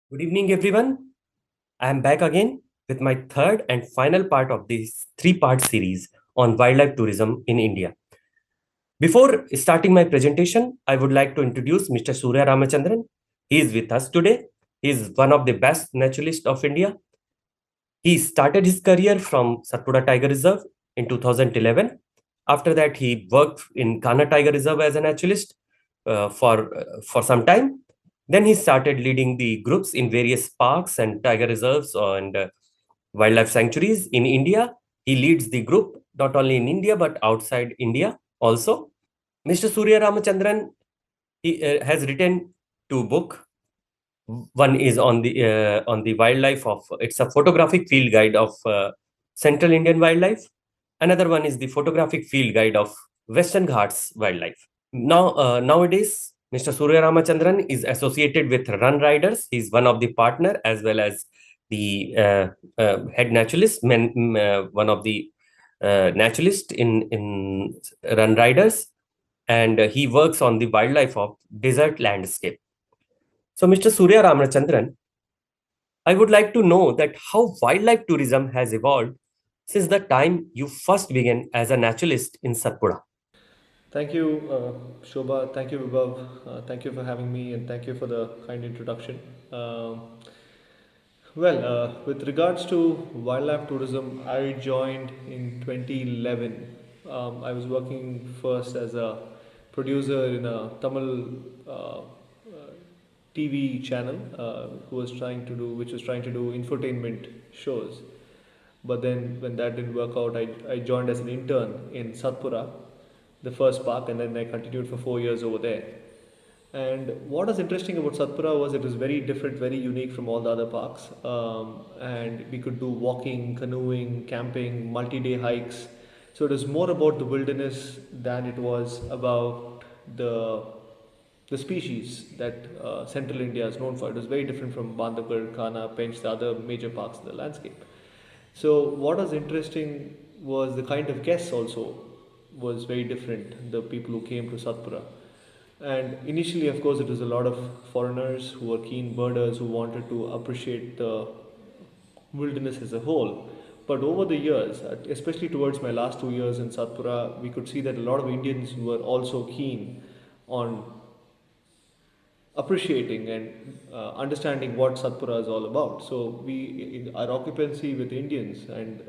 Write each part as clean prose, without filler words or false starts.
Good evening, everyone. I am back again with my third and final part of this three-part series on wildlife tourism in India. Before starting my presentation, I would like to introduce Mr. Surya Ramachandran. He is with us today. He is one of the best naturalists of India. He started his career from Satpura Tiger Reserve in 2011. After that, he worked in Kana Tiger Reserve as a naturalist for some time. Then he started leading the groups in various parks and tiger reserves and wildlife sanctuaries in India. He leads the group not only in India but outside India also. Mr. Surya Ramachandran has written two books. One is on the wildlife of it's a photographic field guide of Central Indian wildlife. Another one is the photographic field guide of Western Ghats wildlife. Nowadays, Mr. Surya Ramachandran is associated with Run Riders. He's one of the partner as well as the head naturalist, one of the naturalist in Run Riders, and he works on the wildlife of desert landscape. So, Mr. Surya Ramachandran, I would like to know that how wildlife tourism has evolved since the time you first began as a naturalist in Satpura. Thank you, Shobha. Thank you, Vibhav. Thank you for having me and thank you for the kind introduction. With regards to wildlife tourism, I joined in 2011. I was working first as a producer in a Tamil TV channel which was trying to do infotainment shows. But then when that didn't work out, I joined as an intern in Satpura, the first park, and then I continued for 4 years over there. And what was interesting about Satpura was it was very different, very unique from all the other parks. And we could do walking, canoeing, camping, multi-day hikes. So it was more about the wilderness than it was about the species that central India is known for. It was very different from Bandhavgarh, Kana, Pench, the other major parks in the landscape. So what was interesting was the kind of guests also was very different. The people who came to Satpura, and initially, of course, it was a lot of foreigners who were keen birders who wanted to appreciate the wilderness as a whole. But over the years, especially towards my last 2 years in Satpura, we could see that a lot of Indians were also keen on appreciating and understanding what Satpura is all about. So our occupancy with Indians and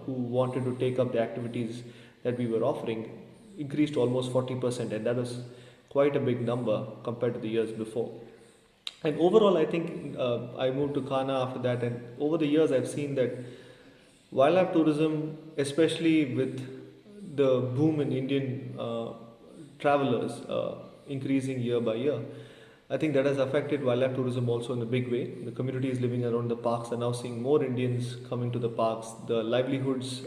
who wanted to take up the activities that we were offering increased almost 40%, and that was quite a big number compared to the years before. And overall, I think I moved to Kana after that, and over the years, I've seen that wildlife tourism, especially with the boom in Indian travelers increasing year by year, I think that has affected wildlife tourism also in a big way. The communities living around the parks are now seeing more Indians coming to the parks. The livelihoods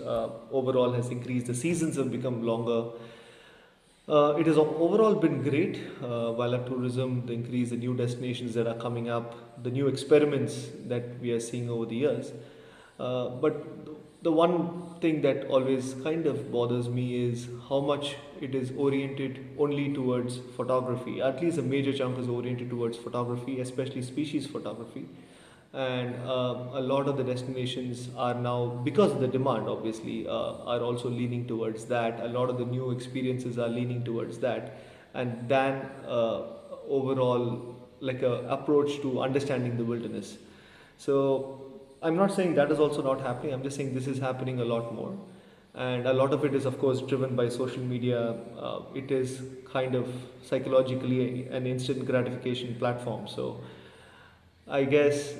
overall has increased. The seasons have become longer. It has overall been great. Wildlife tourism, the increase, the new destinations that are coming up, the new experiments that we are seeing over the years. But the one thing that always kind of bothers me is how much it is oriented only towards photography. At least a major chunk is oriented towards photography, especially species photography. And a lot of the destinations are now, because of the demand obviously, are also leaning towards that. A lot of the new experiences are leaning towards that, and then overall like a approach to understanding the wilderness. So I'm not saying that is also not happening. I'm just saying this is happening a lot more, and a lot of it is of course driven by social media. It is kind of psychologically an instant gratification platform. So I guess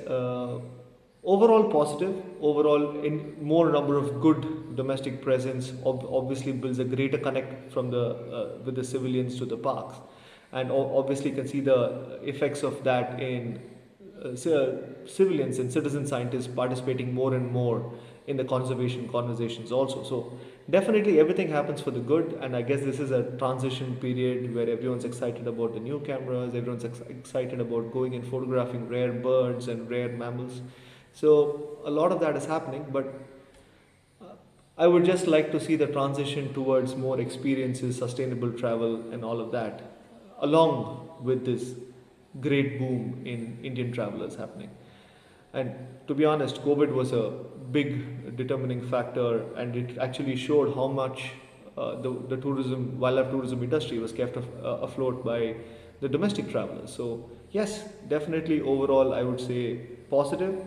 overall positive. Overall, in more number of good domestic presence obviously builds a greater connect from the with the civilians to the parks, and obviously can see the effects of that in civilians and citizen scientists participating more and more in the conservation conversations also. So definitely everything happens for the good, and I guess this is a transition period where everyone's excited about the new cameras, everyone's excited about going and photographing rare birds and rare mammals. So a lot of that is happening, but I would just like to see the transition towards more experiences, sustainable travel, and all of that, along with this great boom in Indian travelers happening. And to be honest, COVID was a big determining factor, and it actually showed how much the tourism, wildlife tourism industry was kept afloat by the domestic travelers. So, yes, definitely overall, I would say positive.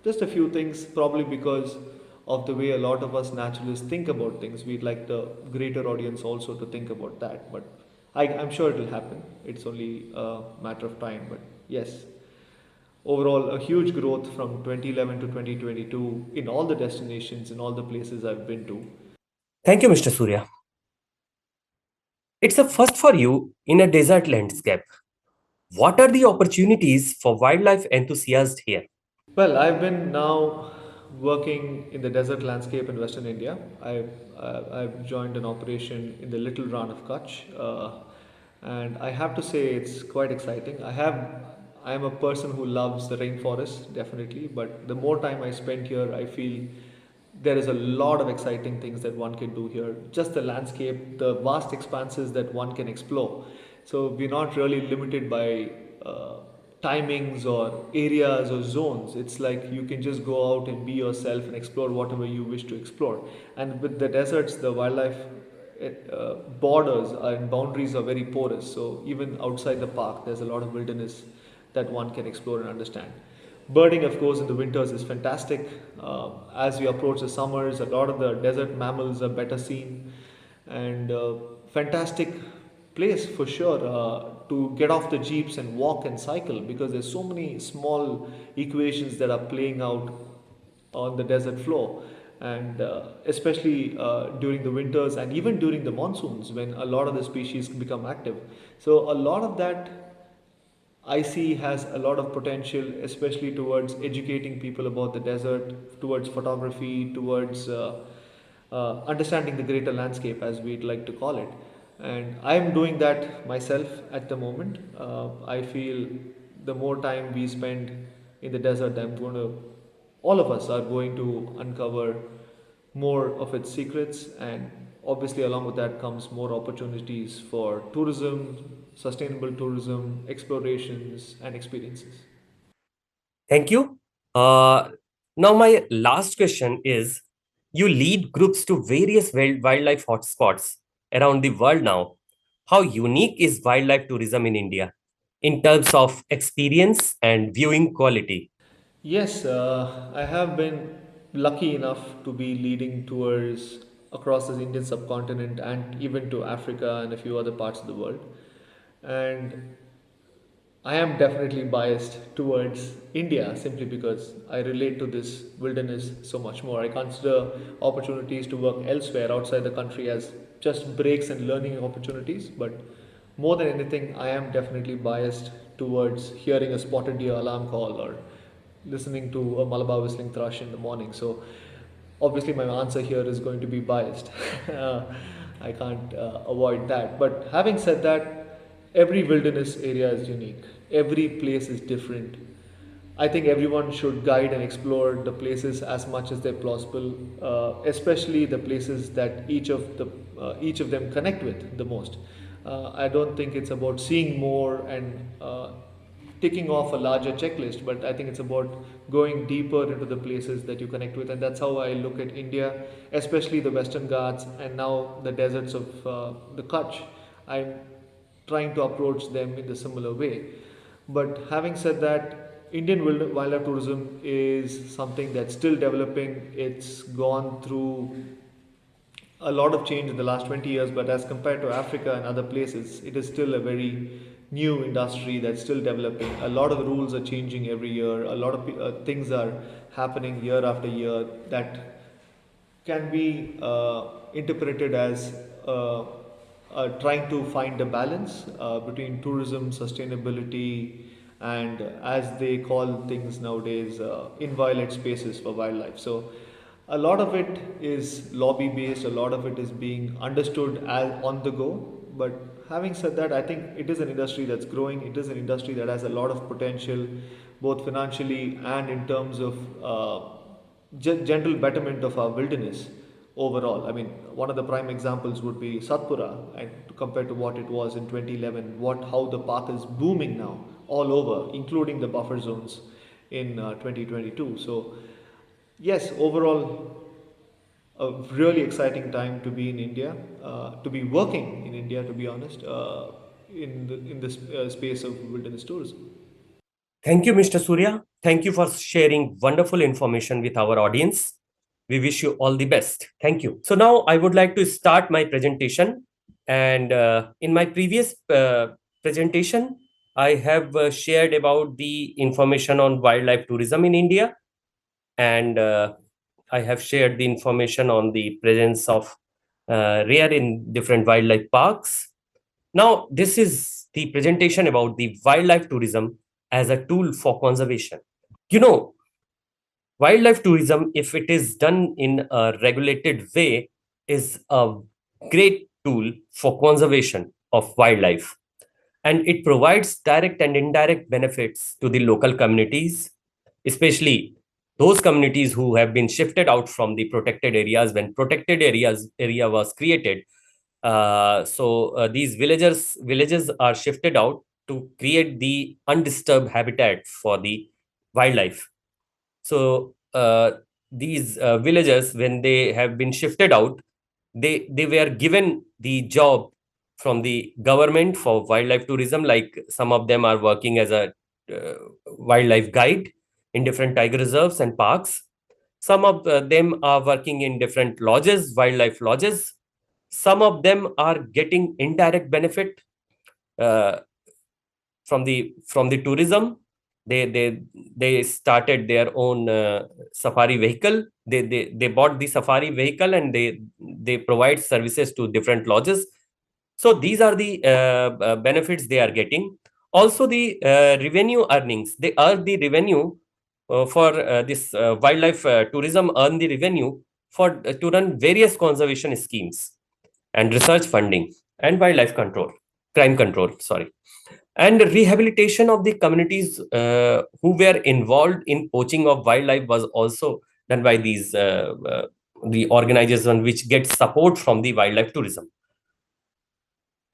Just a few things, probably because of the way a lot of us naturalists think about things. We'd like the greater audience also to think about that. But I'm sure it will happen. It's only a matter of time. But yes, overall, a huge growth from 2011 to 2022 in all the destinations, in all the places I've been to. Thank you, Mr. Surya. It's a first for you in a desert landscape. What are the opportunities for wildlife enthusiasts here? Well, I've been now working in the desert landscape in Western India. I've joined an operation in the Little Rann of Kutch, and I have to say it's quite exciting. I am a person who loves the rainforest, definitely, but the more time I spend here, I feel there is a lot of exciting things that one can do here. Just the landscape, the vast expanses that one can explore. So we're not really limited by timings or areas or zones. It's like you can just go out and be yourself and explore whatever you wish to explore. And with the deserts, the wildlife borders and boundaries are very porous. So even outside the park, there's a lot of wilderness that one can explore and understand. Birding, of course, in the winters is fantastic. As we approach the summers, a lot of the desert mammals are better seen, and fantastic place for sure to get off the jeeps and walk and cycle, because there's so many small equations that are playing out on the desert floor, and especially during the winters and even during the monsoons when a lot of the species become active. So a lot of that I see has a lot of potential, especially towards educating people about the desert, towards photography, towards understanding the greater landscape, as we'd like to call it. And I'm doing that myself at the moment. I feel the more time we spend in the desert, all of us are going to uncover more of its secrets, and obviously along with that comes more opportunities for tourism, sustainable tourism, explorations and experiences. Thank you. Uh, Now, my last question is, you lead groups to various wildlife hotspots around the world now. How unique is wildlife tourism in India in terms of experience and viewing quality? Yes, I have been lucky enough to be leading tours across the Indian subcontinent and even to Africa and a few other parts of the world. And I am definitely biased towards India simply because I relate to this wilderness so much more. I consider opportunities to work elsewhere outside the country as just breaks and learning opportunities, but more than anything, I am definitely biased towards hearing a spotted deer alarm call or listening to a Malabar whistling thrush in the morning. So, obviously, my answer here is going to be biased. Uh, I can't avoid that. But having said that, every wilderness area is unique, every place is different. I think everyone should guide and explore the places as much as they're possible, especially the places that each of them connect with the most. I don't think it's about seeing more and ticking off a larger checklist, but I think it's about going deeper into the places that you connect with, and that's how I look at India, especially the Western Ghats and now the deserts of the Kutch. I'm trying to approach them in the similar way. But having said that, Indian wildlife tourism is something that's still developing. It's gone through a lot of change in the last 20 years, but as compared to Africa and other places, it is still a very new industry that's still developing. A lot of the rules are changing every year. A lot of things are happening year after year that can be interpreted as trying to find a balance between tourism, sustainability, and as they call things nowadays, inviolate spaces for wildlife. So, a lot of it is lobby based, a lot of it is being understood as on the go. But having said that, I think it is an industry that's growing, it is an industry that has a lot of potential, both financially and in terms of general betterment of our wilderness overall. I mean, one of the prime examples would be Satpura, and compared to what it was in 2011, what how the park is booming now. all over, including the buffer zones in 2022. So, yes, overall, a really exciting time to be in India, to be working in India, to be honest, in this space of wilderness tourism. Thank you, Mr. Surya. Thank you for sharing wonderful information with our audience. We wish you all the best. Thank you. So now I would like to start my presentation. And in my previous presentation, I have shared about the information on wildlife tourism in India. And I have shared the information on the presence of rare in different wildlife parks. Now, this is the presentation about the wildlife tourism as a tool for conservation. You know, wildlife tourism, if it is done in a regulated way, is a great tool for conservation of wildlife. And it provides direct and indirect benefits to the local communities, especially those communities who have been shifted out from the protected areas when protected area was created. These villages are shifted out to create the undisturbed habitat for the wildlife. So these villagers, when they have been shifted out, they were given the job from the government for wildlife tourism. Like some of them are working as a uh, wildlife guide in different tiger reserves and parks. Some of them are working in different lodges, wildlife lodges. Some of them are getting indirect benefit uh, from the tourism. They started their own safari vehicle. They bought the safari vehicle, and they provide services to different lodges. So these are the benefits they are getting. Also the revenue earnings, they earn the revenue for this wildlife tourism, earn the revenue for to run various conservation schemes and research funding and wildlife control, crime control, sorry, and rehabilitation of the communities who were involved in poaching of wildlife was also done by these the organization which gets support from the wildlife tourism.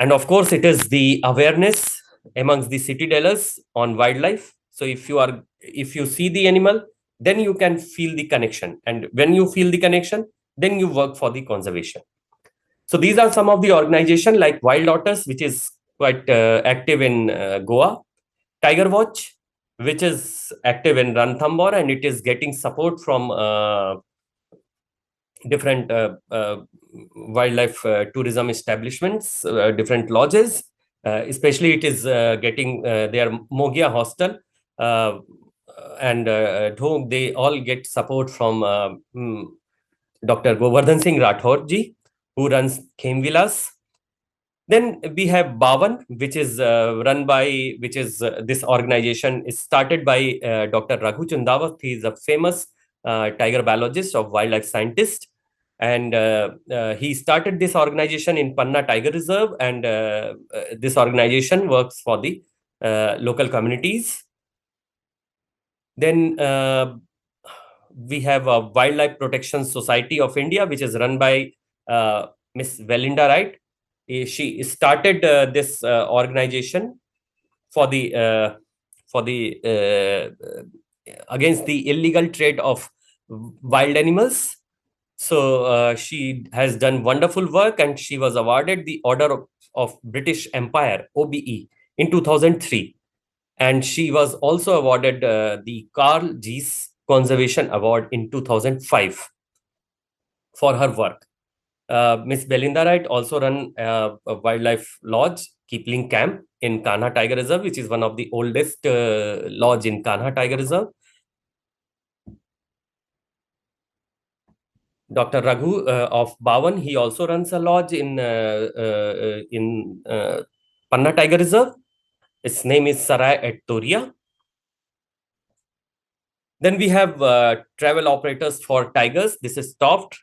And of course, it is the awareness amongst the city dwellers on wildlife. So if you see the animal, then you can feel the connection, and when you feel the connection, then you work for the conservation. So these are some of the organization like Wild Otters, which is quite active in Goa, Tiger Watch, which is active in Ranthambore, and it is getting support from different wildlife tourism establishments, different lodges. Especially, it is getting their Mogia Hostel and at home. They all get support from Dr. Govardhan Singh Rathore ji, who runs Khem Vilas. Then we have Bavan, which is run by, which is this organization is started by Dr. Raghu Chundawat. He is a famous tiger biologist of wildlife scientist. And he started this organization in Panna Tiger Reserve. And this organization works for the local communities. Then we have a Wildlife Protection Society of India, which is run by Miss Velinda Wright. She started this organization for the against the illegal trade of wild animals. So she has done wonderful work, and she was awarded the Order of British Empire (OBE) in 2003, and she was also awarded the Carl Zeiss Conservation Award in 2005 for her work. Miss Belinda Wright also run a wildlife lodge, Keepling Camp in Kanha Tiger Reserve, which is one of the oldest lodge in Kanha Tiger Reserve. Dr. Raghu of Bawan, he also runs a lodge in Panna Tiger Reserve. Its name is Sarai at Toria. Then we have travel operators for tigers. This is Toft.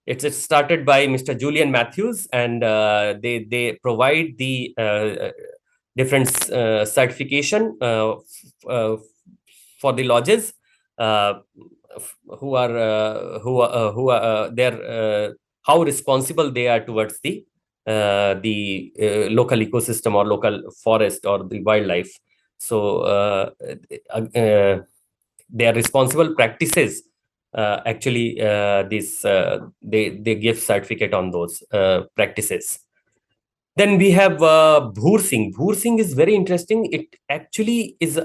It's started by Mr. Julian Matthews, and they provide the different certification for the lodges who are their how responsible they are towards the local ecosystem or local forest or the wildlife. So their responsible practices, actually this they give certificate on those practices. Then we have Bhoor Singh. Bhoor Singh is very interesting. It actually is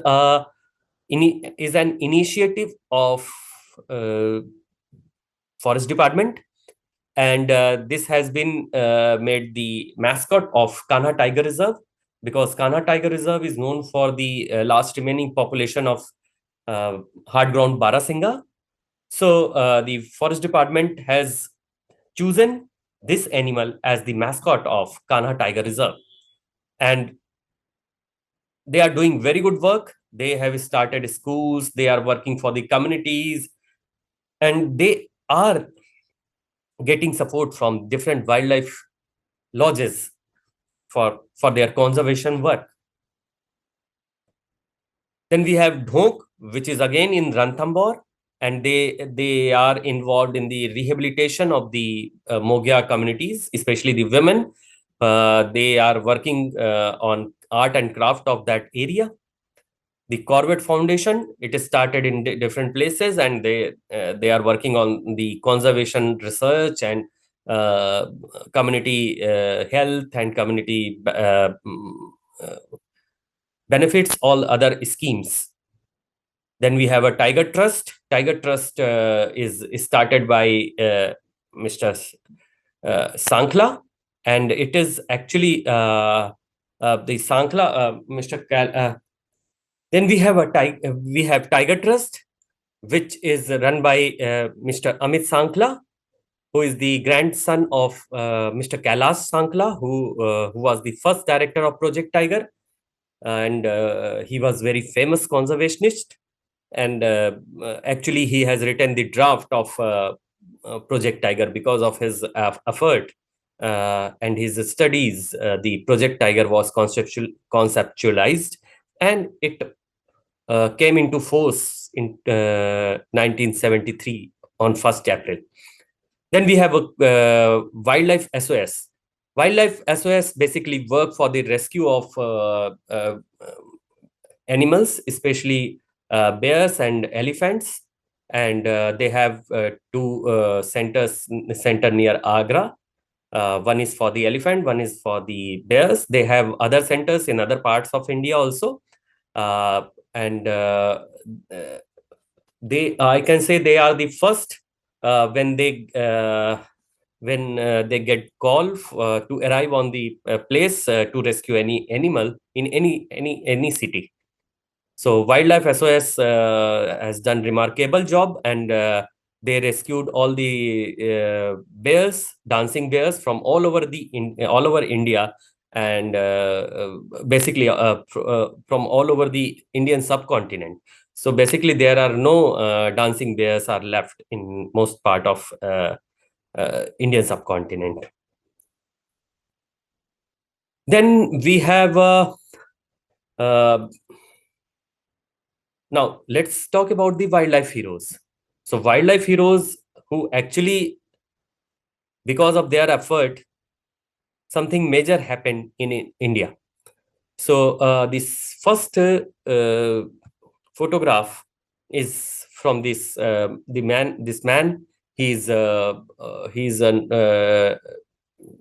is an initiative of uh, forest department, and this has been made the mascot of Kanha Tiger Reserve, because Kanha Tiger Reserve is known for the last remaining population of hard ground Barasinga. So the forest department has chosen this animal as the mascot of Kanha Tiger Reserve, and they are doing very good work. They have started schools, they are working for the communities, and they are getting support from different wildlife lodges for their conservation work. Then we have Dhok, which is again in Ranthambore, and they are involved in the rehabilitation of the Mogya communities, especially the women. They are working on art and craft of that area. The Corbett Foundation, it is started in different places, and they are working on the conservation research and uh, community health and community uh, benefits, all other schemes. Then we have a Tiger Trust. Tiger Trust is started by Mr. Sankla, and it is actually the Sankla, Mr. Then we have Tiger Trust, which is run by Mr. Amit Sankla, who is the grandson of Mr. Kailash Sankla, who was the first director of Project Tiger, and he was very famous conservationist. And actually, he has written the draft of Project Tiger because of his effort and his studies. The Project Tiger was conceptualized, and it came into force in 1973 on 1st April. Then we have a Wildlife SOS. Wildlife SOS basically work for the rescue of animals, especially bears and elephants. And they have two center near Agra. One is for the elephant, one is for the bears. They have other centers in other parts of India also. And they, I can say, they are the first when they get call to arrive on the place to rescue any animal in any city. So Wildlife SOS has done remarkable job, and they rescued all the bears, dancing bears from all over India, and basically from all over the Indian subcontinent. So basically, there are no dancing bears are left in most part of Indian subcontinent. Then we have uh, now let's talk about the wildlife heroes. So wildlife heroes who actually, because of their effort, something major happened in India. So this first photograph is from this man. He's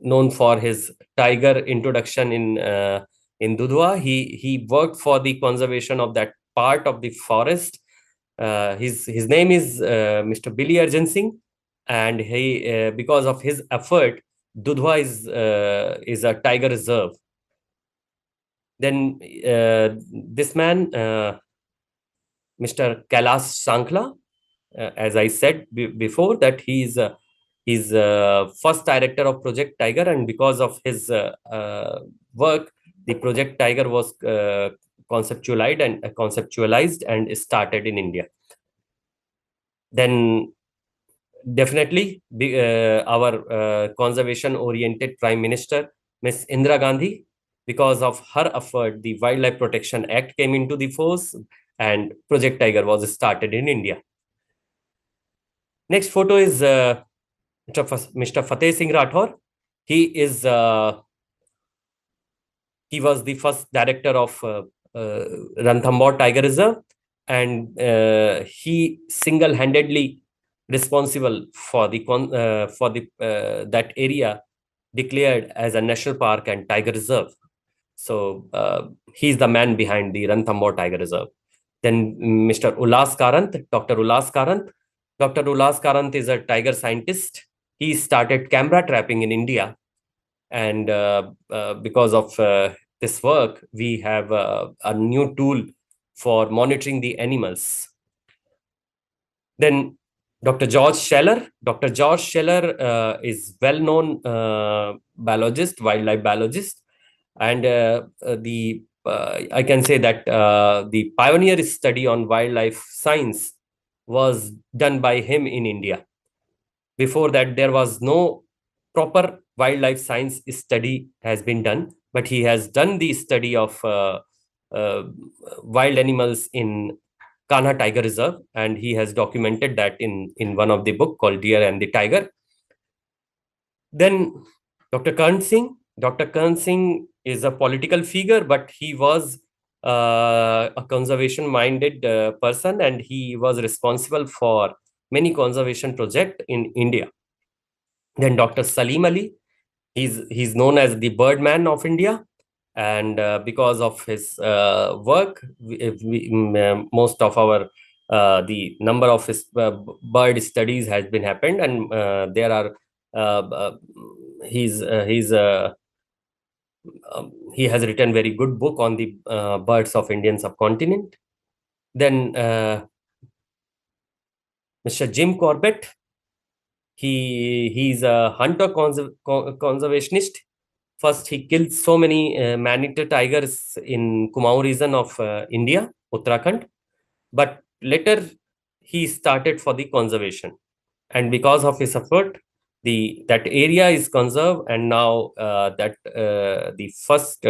known for his tiger introduction in Dudhwa. He worked for the conservation of that part of the forest. His name is Mr. Billy Arjan Singh, and he because of his effort, Dudhwa is a tiger reserve. Then this man, Mr. Kailash Sankla, as I said before, that he's first director of Project Tiger, and because of his work, the Project Tiger was conceptualized and started in India. Then definitely our conservation oriented Prime Minister, Miss Indira Gandhi, because of her effort, the Wildlife Protection Act came into the force, and Project Tiger was started in India. Next photo is Mr. Fateh Singh Rathore. He was the first director of Ranthambore Tiger Reserve, and he single-handedly responsible for the that area declared as a national park and tiger reserve. So he's the man behind the Ranthambore Tiger Reserve. Then Mr. Ulas Karant, Dr. Ulas Karant. Dr. Ulas Karant is a tiger scientist. He started camera trapping in India, and because of this work, we have a new tool for monitoring the animals. Then Dr. George Scheller. Dr. George Scheller is well-known biologist, wildlife biologist, and I can say that the pioneer study on wildlife science was done by him in India. Before that, there was no proper wildlife science study has been done, but he has done the study of uh, wild animals in Kanha Tiger Reserve, and he has documented that in one of the book called Deer and the Tiger. Then Dr. Karan Singh. Dr. Karan Singh is a political figure, but he was a conservation-minded person, and he was responsible for many conservation projects in India. Then Dr. Salim Ali, he's known as the Birdman of India, and because of his work, most of our the number of his bird studies has been happened, and there are he's he has written very good book on the birds of Indian subcontinent. Then Mr. Jim Corbett, he's a hunter conservationist. First, he killed so many man-eater tigers in Kumaon region of India, Uttarakhand. But later, he started for the conservation. And because of his effort, that area is conserved. And now the first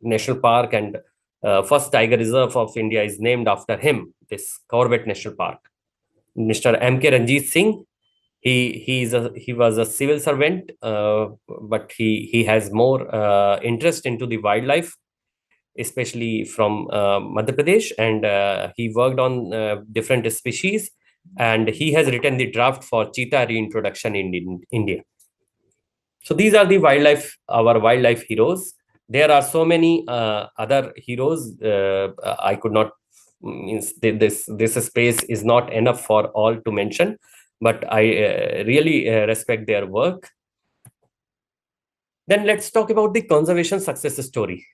national park and first tiger reserve of India is named after him, this Corbett National Park. Mr. M.K. Ranjit Singh, he was a civil servant, but he has more interest into the wildlife, especially from Madhya Pradesh, and he worked on different species, and he has written the draft for cheetah reintroduction in India. So these are our wildlife heroes. There are so many other heroes. I could not means this space is not enough for all to mention, but I really respect their work. Then let's talk about the conservation success story.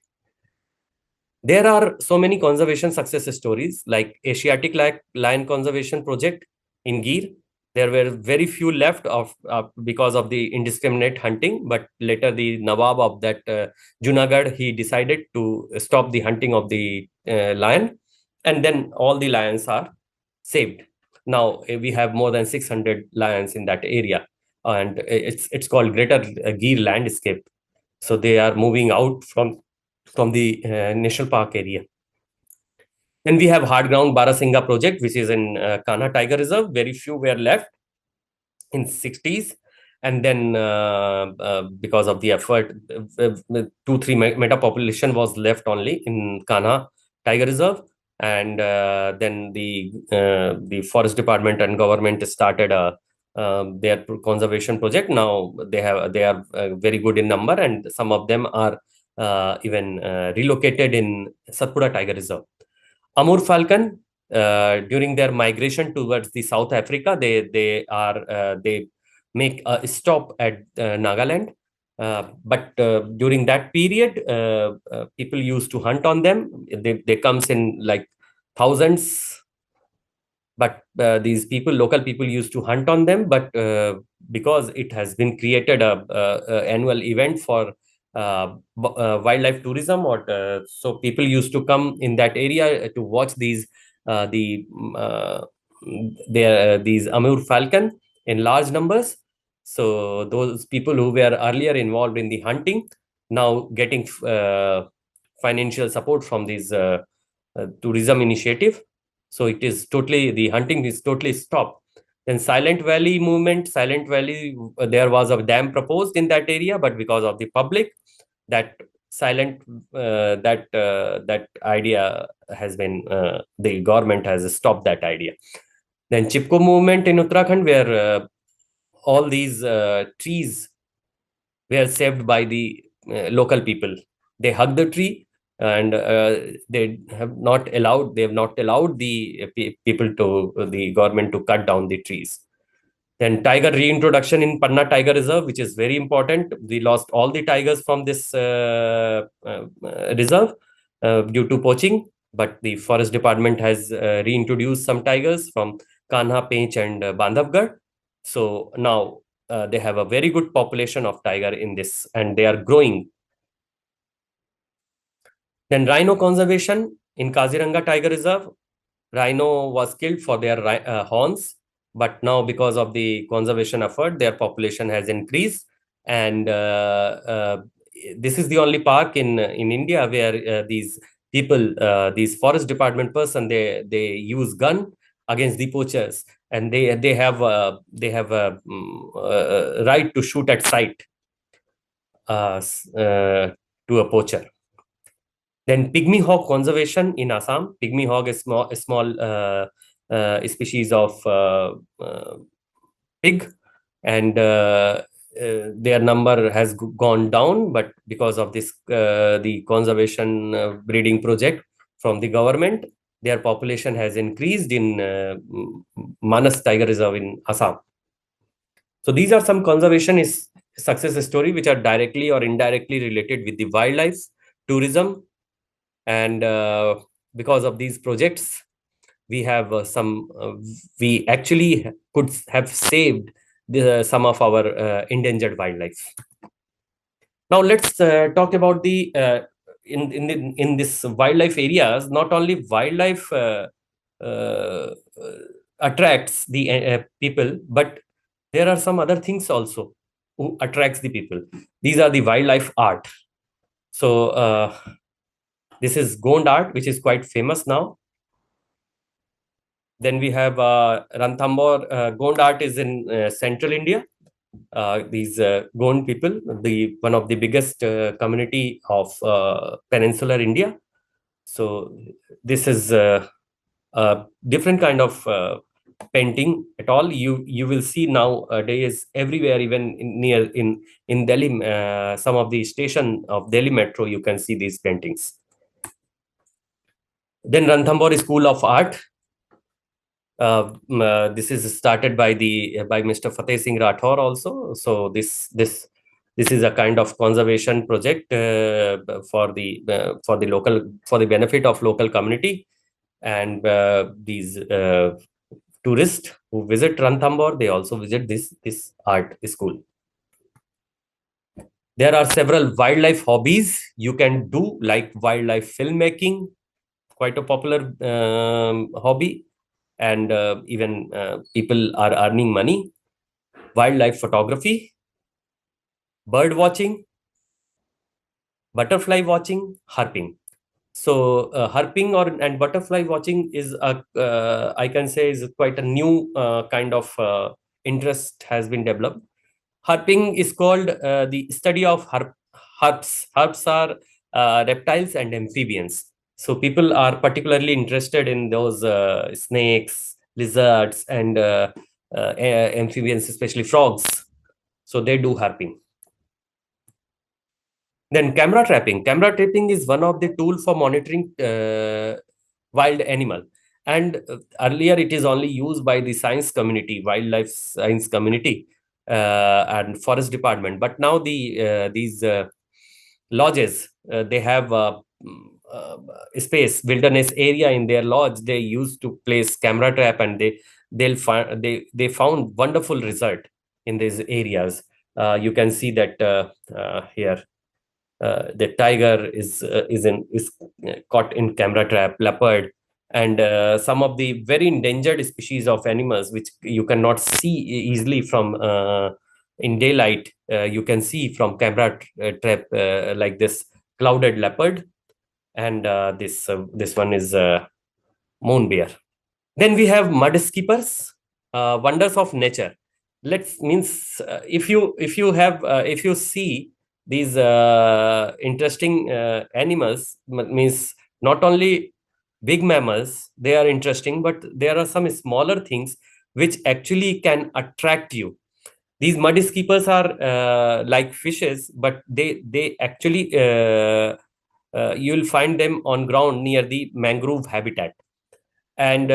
There are so many conservation success stories like Asiatic Lion Conservation Project in Gir. There were very few left because of the indiscriminate hunting, but later the Nawab of that Junagadh, he decided to stop the hunting of the lion, and then all the lions are saved. Now we have more than 600 lions in that area, and it's called Greater Gir Landscape. So they are moving out from the national park area. Then we have hard ground Barasingha project, which is in Kanha Tiger Reserve. Very few were left in 60s. And then because of the effort, 2-3 meta population was left only in Kanha Tiger Reserve. And then the forest department and government started their conservation project. Now they are very good in number, and some of them are even relocated in Satpura Tiger Reserve. Amur falcon, during their migration towards the South Africa, they make a stop at Nagaland. But during that period, people used to hunt on them. They comes in like thousands, but these local people used to hunt on them. But because it has been created a annual event for wildlife tourism, so people used to come in that area to watch these these Amur falcon in large numbers. So those people who were earlier involved in the hunting now getting financial support from these tourism initiative. So the hunting is totally stopped. Then Silent Valley movement, Silent Valley, there was a dam proposed in that area, but because of the public, that silent. That idea has been, the government has stopped that idea. Then Chipko movement in Uttarakhand, where all these trees were saved by the local people. They hug the tree, and they have not allowed the people to the government to cut down the trees. Then tiger reintroduction in Panna Tiger Reserve, which is very important. We lost all the tigers from this reserve due to poaching, but the forest department has reintroduced some tigers from Kanha, Pench, and Bandhavgarh. So now they have a very good population of tiger in this, and they are growing. Then rhino conservation in Kaziranga Tiger Reserve. Rhino was killed for their horns, but now because of the conservation effort, their population has increased. And this is the only park in India where these people, these forest department person, they use gun against the poachers, and they have a right to shoot at sight to a poacher. Then pygmy hog conservation in Assam. Pygmy hog is a small species of pig, and their number has gone down. But because of this, the conservation breeding project from the government, their population has increased in Manas Tiger Reserve in Assam. So these are some conservation success story which are directly or indirectly related with the wildlife tourism. And because of these projects, we have we actually could have saved some of our endangered wildlife. Now let's talk about the in this wildlife areas. Not only wildlife uh, attracts the people, but there are some other things also who attracts the people. These are the wildlife art. So this is Gond art, which is quite famous now. Then we have Ranthambore. Gond art is in central India. These Gond people, the one of the biggest community of peninsular India. So this is a different kind of painting at all. You will see nowadays everywhere, even in Delhi, some of the station of Delhi Metro, you can see these paintings. Then Ranthambore School of Art. This is started by Mr. Fateh Singh Rathore also. So this is a kind of conservation project for the local, for the benefit of local community, and these tourists who visit Ranthambore, they also visit this art school. There are several wildlife hobbies you can do, like wildlife filmmaking, quite a popular hobby, and even people are earning money. Wildlife photography, bird watching, butterfly watching, harping. So harping and butterfly watching is I can say is quite a new kind of interest has been developed. Harping is called the study of harps. Harps are reptiles and amphibians. So people are particularly interested in those snakes, lizards, and amphibians, especially frogs. So they do harping. Then camera trapping. Camera trapping is one of the tools for monitoring wild animal. And earlier it is only used by the science community, wildlife science community, and forest department. But now these lodges, they have space, wilderness area in their lodge. They used to place camera trap, and they found wonderful result in these areas. You can see that here. The tiger is caught in camera trap, leopard, and some of the very endangered species of animals which you cannot see easily from in daylight. You can see from camera trap, like this clouded leopard, and this one is moon bear. Then we have mud skippers, wonders of nature. Let's means if you see these interesting animals, means not only big mammals, they are interesting, but there are some smaller things which actually can attract you. These muddy skippers are like fishes, but they actually you'll find them on ground near the mangrove habitat. And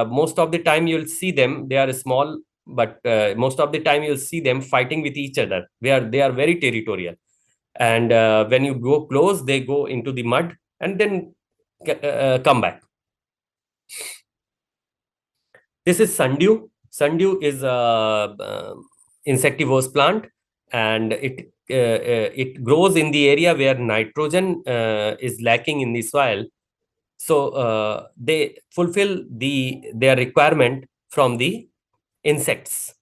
most of the time you'll see them, they are small, but most of the time you'll see them fighting with each other. They are very territorial, and when you go close, they go into the mud and then come back. This is sundew. Sundew is a insectivorous plant, and it grows in the area where nitrogen is lacking in the soil. So they fulfill their requirement from the insects.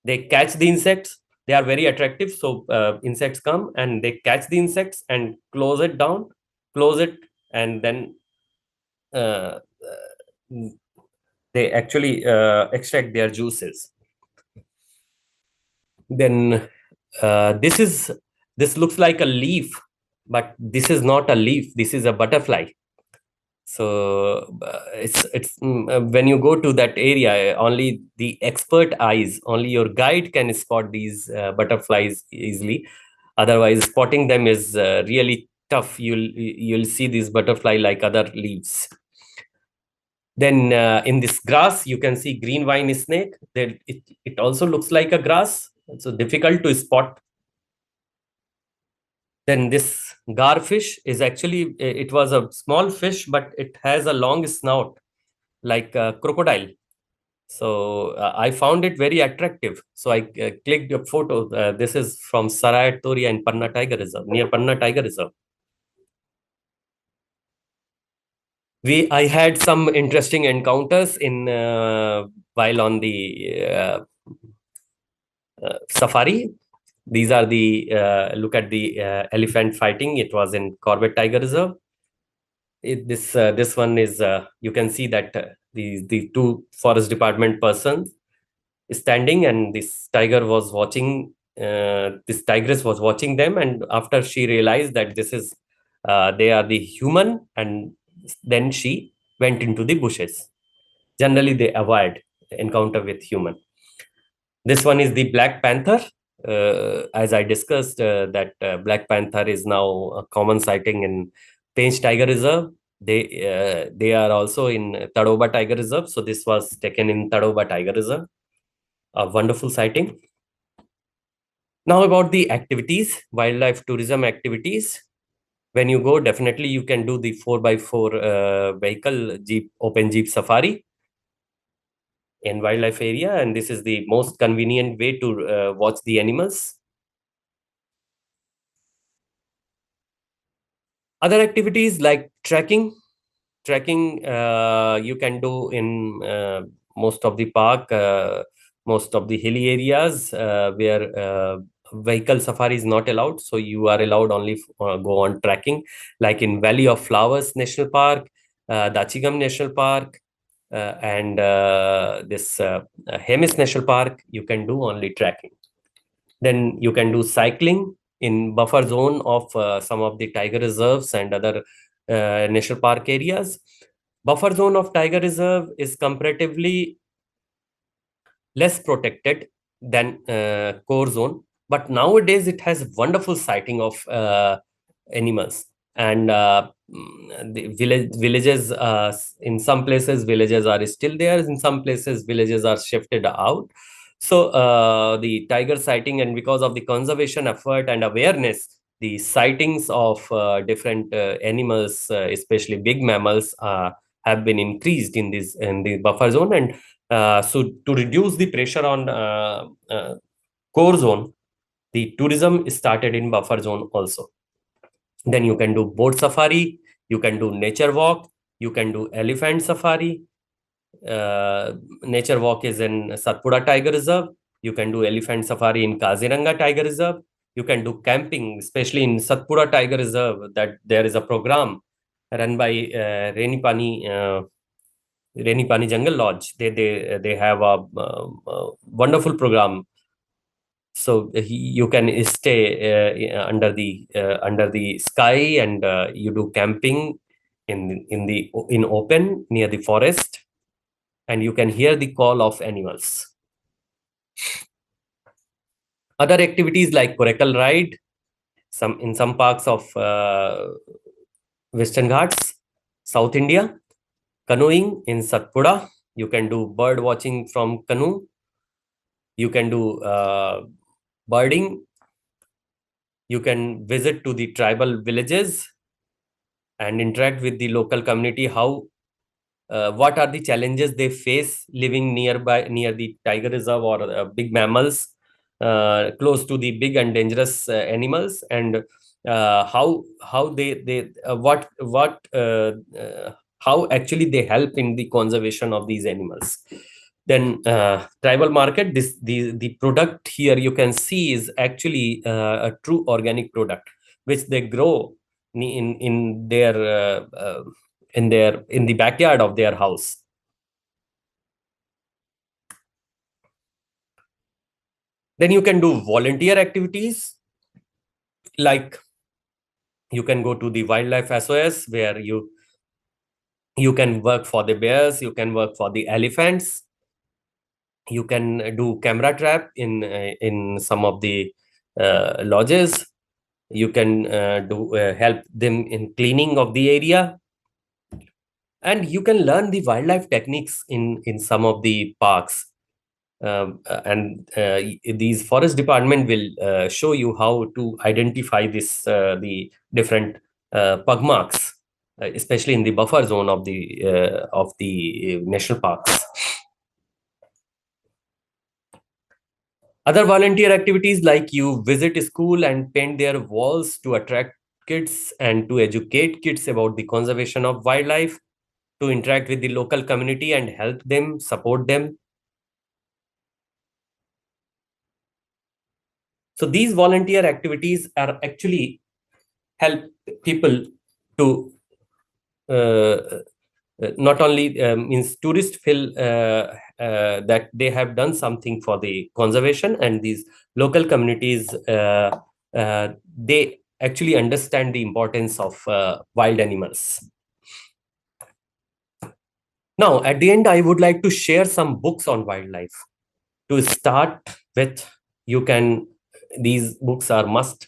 They catch the insects. They are very attractive. So insects come and they catch the insects and close it down, close it, and then uh, they actually extract their juices. Then this looks like a leaf, but this is not a leaf. This is a butterfly. So when you go to that area, only the expert eyes, only your guide can spot these butterflies easily. Otherwise, spotting them is really tough. You'll see this butterfly like other leaves. Then in this grass, you can see green vine snake. Then it also looks like a grass. So difficult to spot. Then this garfish is actually, it was a small fish, but it has a long snout like a crocodile. So I found it very attractive. So I clicked a photo. This is from Sarai Toria in Panna Tiger Reserve, near Panna Tiger Reserve. I had some interesting encounters in while on the safari. These are the look at the elephant fighting. It was in Corbett Tiger Reserve. This one is you can see that the two forest department persons standing, and this tiger was watching. This tigress was watching them, and after she realized that this is they are the human, and then she went into the bushes. Generally, they avoid encounter with human. This one is the black panther. As I discussed, that black panther is now a common sighting in Pench Tiger Reserve. They are also in Tadoba Tiger Reserve. So this was taken in Tadoba Tiger Reserve. A wonderful sighting. Now about the activities, wildlife tourism activities. When you go, definitely you can do the 4x4 vehicle jeep, open jeep safari in wildlife area, and this is the most convenient way to watch the animals. Other activities like trekking you can do in most of the park, most of the hilly areas where vehicle safari is not allowed. So you are allowed only go on trekking, like in Valley of Flowers National Park, Dachigam National Park, and this Hemis National Park. You can do only trekking. Then you can do cycling in buffer zone of some of the tiger reserves and other national park areas. Buffer zone of tiger reserve is comparatively less protected than core zone, but nowadays it has wonderful sighting of animals. And the villages, in some places villages are still there, in some places villages are shifted out. So the tiger sighting, and because of the conservation effort and awareness, the sightings of different animals, especially big mammals, have been increased in the buffer zone. And so to reduce the pressure on core zone, the tourism started in buffer zone also. Then you can do boat safari, you can do nature walk, you can do elephant safari. Nature walk is in Satpura Tiger Reserve. You can do elephant safari in Kaziranga Tiger Reserve. You can do camping, especially in Satpura Tiger Reserve. That there is a program run by Reni Pani Jungle Lodge. They have a wonderful program. So you can stay under the sky, and you do camping in open near the forest, and you can hear the call of animals. Other activities like coracle ride, some parks of Western Ghats, South India, canoeing in Satpura. You can do bird watching from canoe. You can do birding. You can visit to the tribal villages and interact with the local community. How what are the challenges they face living near the tiger reserve or big mammals close to the big and dangerous animals, and how they how actually they help in the conservation of these animals. Then tribal market, the product here you can see is actually a true organic product which they grow in their in the backyard of their house. Then you can do volunteer activities, like you can go to the wildlife SOS, where you can work for the bears, you can work for the elephants, you can do camera trap in some of the lodges, you can do help them in cleaning of the area, and you can learn the wildlife techniques in some of the parks. And these forest department will show you how to identify the different pug marks, especially in the buffer zone of the national parks. Other volunteer activities, like you visit a school and paint their walls to attract kids and to educate kids about the conservation of wildlife, to interact with the local community and help them, support them. So these volunteer activities are actually help people to not only means tourists feel that they have done something for the conservation, and these local communities they actually understand the importance of wild animals. Now, at the end, I would like to share some books on wildlife. To start with, you can, these books are must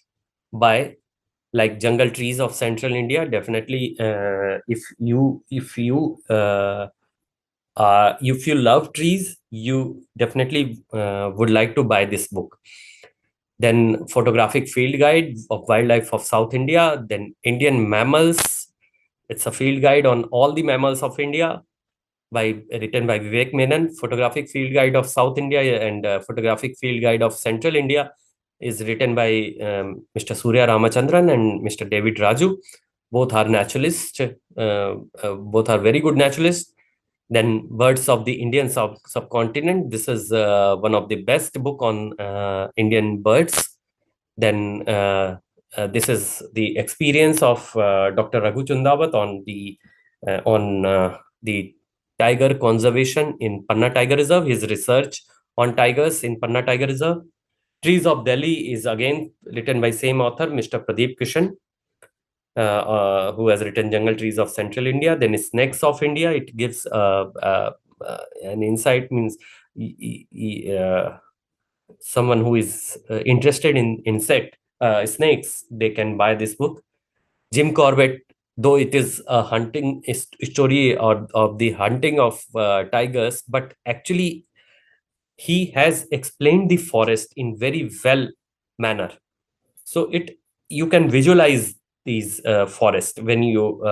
buy, like Jungle Trees of Central India. Definitely, if you love trees, you definitely would like to buy this book. Then Photographic Field Guide of Wildlife of South India. Then Indian Mammals. It's a field guide on all the mammals of India, written by Vivek Menon. Photographic Field Guide of South India and Photographic Field Guide of Central India is written by Mr. Surya Ramachandran and Mr. David Raju. Both are naturalists. Both are very good naturalists. Then Birds of the Indian subcontinent. This is one of the best book on Indian birds. Then this is the experience of Dr. Raghu Chundawat on the tiger conservation in Panna Tiger Reserve, his research on tigers in Panna Tiger Reserve. Trees of Delhi is again written by same author, Mr. Pradeep Kishan, who has written Jungle Trees of Central India. Then Snakes of India. It gives an insight, means someone who is interested in snakes, they can buy this book. Jim Corbett, though it is a hunting story of the hunting of tigers, but actually he has explained the forest in very well manner. So you can visualize these forests when you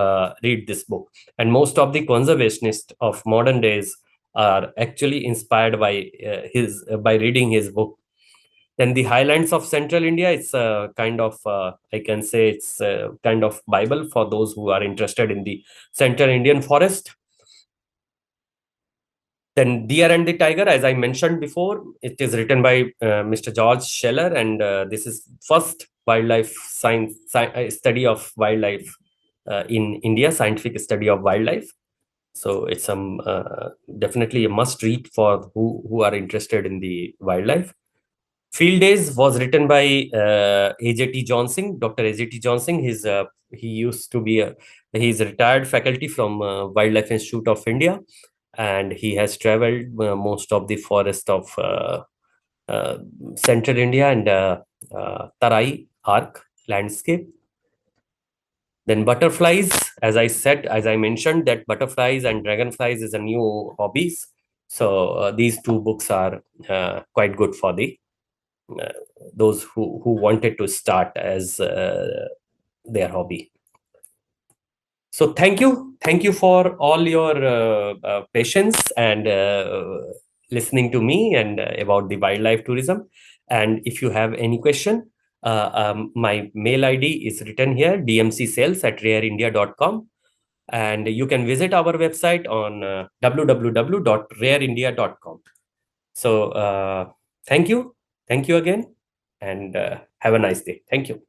read this book. And most of the conservationists of modern days are actually inspired by by reading his book. Then the Highlands of Central India, it's a kind of I can say it's a kind of Bible for those who are interested in the Central Indian forest. Then Deer and the Tiger, as I mentioned before, it is written by Mr. George Scheller, and this is first wildlife study of wildlife in India, scientific study of wildlife. So it's definitely a must read for who are interested in the wildlife. Field Days was written by AJT Johnson, Dr. AJT Johnson. He used to be he's a retired faculty from Wildlife Institute of India, and he has traveled most of the forest of uh, central India and Tarai Arc landscape. Then butterflies, as I mentioned, that butterflies and dragonflies is a new hobbies. So these two books are quite good for the uh, those who wanted to start as their hobby. So thank you for all your patience and listening to me and about the wildlife tourism. And if you have any question, my mail ID is written here, dmcsales@rareindia.com, and you can visit our website on www.rareindia.com. So thank you again, and have a nice day. Thank you.